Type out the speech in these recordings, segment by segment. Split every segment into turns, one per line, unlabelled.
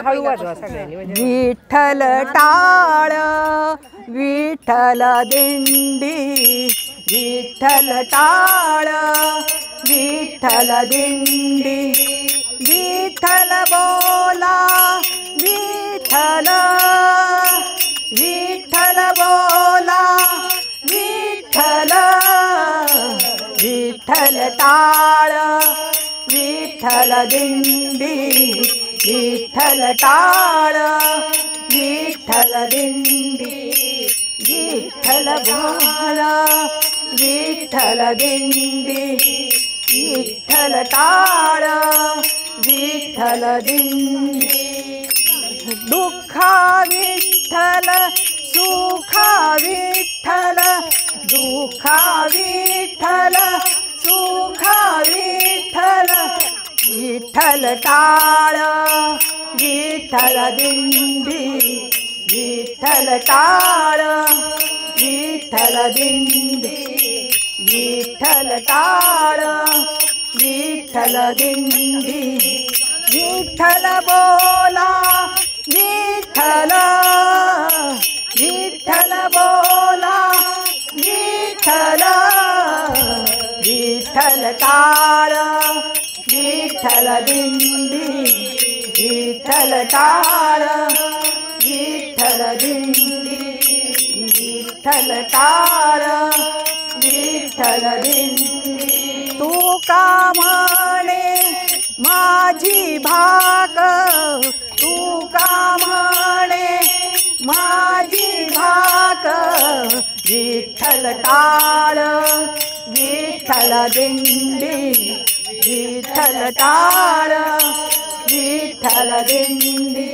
हळू वाजवा सगळ्यांनी म्हणजे
विठ्ठल टाळ विठ्ठल दिंडी विठ्ठल टाळ विठ्ठल दिंडी विठ्ठल बोला विठ्ठल विठ्ठल बोला विठ्ठल विठ्ठल टाळ विठ्ठल दिंडी विठ्ठल टाळ विठ्ठल दिंडी विठ्ठल बोला विठ्ठल दिंडी विठ्ठल टाळ विठ्ठल दिंडी दुःखा विठ्ठल सुखा विठ्ठल दुःखा विठ्ठल सुखा विठ्ठल विठ्ठल टाळ विठ्ठल दिंडी विठ्ठल टाळ विठ्ठल दिंडी विठ्ठल टाळ विठ्ठल दिंडी विठ्ठल बोला विठ्ठल विठ्ठल बोला विठ्ठल विठ्ठल टाळ विठ्ठल दिंडी विठ्ठल टाळ विठ्ठल दिंडी विठ्ठल टाळ विठ्ठल दिंडी तुका म्हणे माझी भाक तुका म्हणे माझी भाक विठ्ठल टाळ विठ्ठल दिंडी विठ्ठल टाळ विठ्ठल दिंडी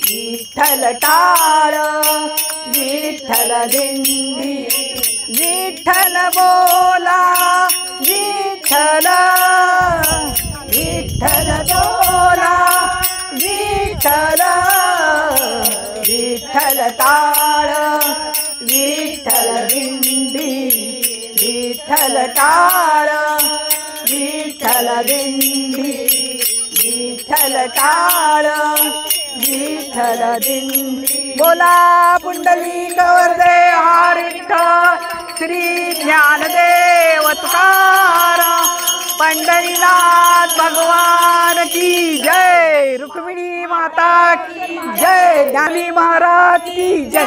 विठ्ठल टाळ विठ्ठल दिंडी विठ्ठल बोला विठ्ठल विठ्ठल बोला विठ्ठल विठ्ठल टाळ विठ्ठल दिंडी विठ्ठल टाळ विठ्ठल दिंडी विठ्ठल टाळ विठ्ठल दिंडी बोला पुंडलिक वरदे हर विठ्ठल श्री ज्ञानदेव तुकाराम पंढरीनाथ भगवान की जय रुक्मिणी माता की जय ज्ञानी महाराज की जय।